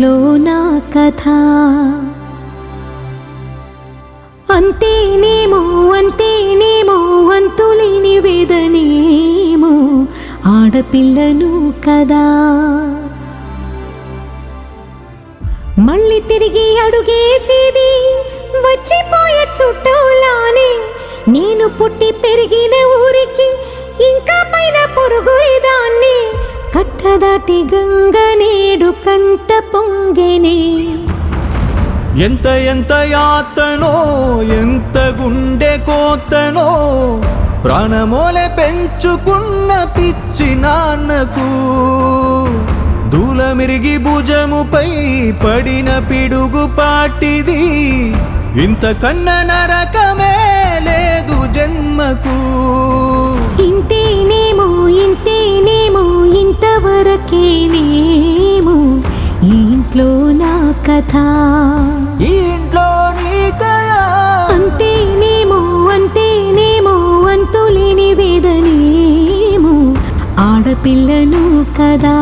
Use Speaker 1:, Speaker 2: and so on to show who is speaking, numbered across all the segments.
Speaker 1: ఇంట్లో నా కథ అంతేనేమో అంతేనేమో అంతులేని వేదనేమో ఆడపిల్లను కదా మళ్ళీ తిరిగి అడుగేసేది వచ్చిపోయే చుట్టూలానే నేను పుట్టి పెరిగిన ఊరికి ఇంకా పైన పొరుగురిదాన్ని కట్టదాటి గంగ నేడు కంట పొంగెనే
Speaker 2: ఎంత ఎంత యాతనో ఎంత గుండె కోతనో ప్రాణమోలే పెంచుకున్న పిచ్చి నాన్నకు దూలమిరిగి భుజముపై పడిన పిడుగు పాటిది ఇంతకన్న నరకమే లేదు జన్మకు
Speaker 1: ఇంతేనేమో ఇంతేనేమో ఇంతవరకేనేమో ఈ ఇంట్లో నా కథ
Speaker 2: ఈ ఇంట్లో నీ కథ
Speaker 1: అంతేనేమో అంతేనేమో అంతులేని వేదనేమో ఆడపిల్లను కదా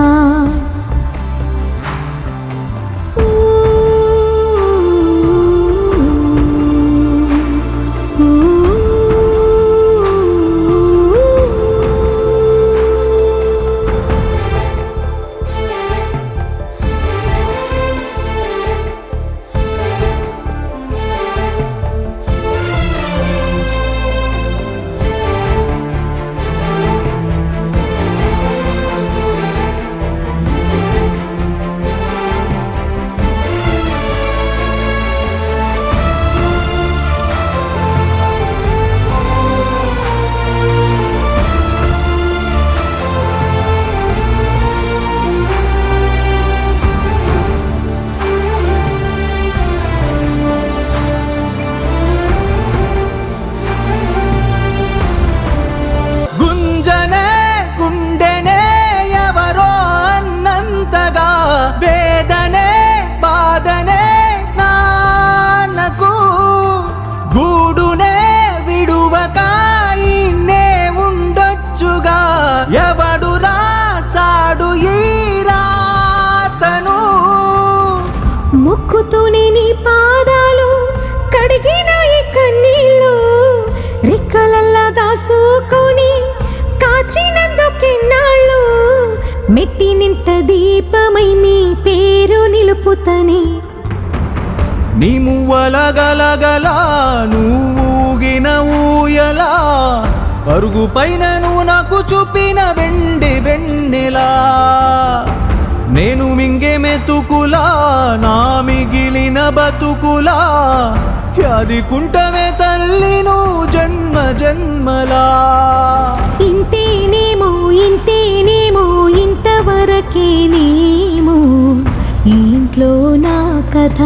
Speaker 2: ఎవడు రాసాడు ఈ రాతను
Speaker 1: మొక్కుతూనే నీ పాదాలు కడిగిన ఈ కన్నీళ్ళు రెక్కలల్లా దాసుకొని కాచినందుకెన్నాళ్ళు మెట్టి నింట దీపమై నీ పేరు నిలుపుతని
Speaker 2: నీ మువ్వల గలగల నువ్వుగిన ఊయలా అరుగు పైన నువ్వు నాకు చూపిన వెండి వెన్నెలా నేను మింగే మెతుకులా నా మిగిలిన బతుకులా యాది కుంటమే తల్లి నువ్వు జన్మ జన్మలా
Speaker 1: ఇంతేనేమో ఇంతేనేమో ఇంతవరకేనేమో ఈ ఇంట్లో నా కథ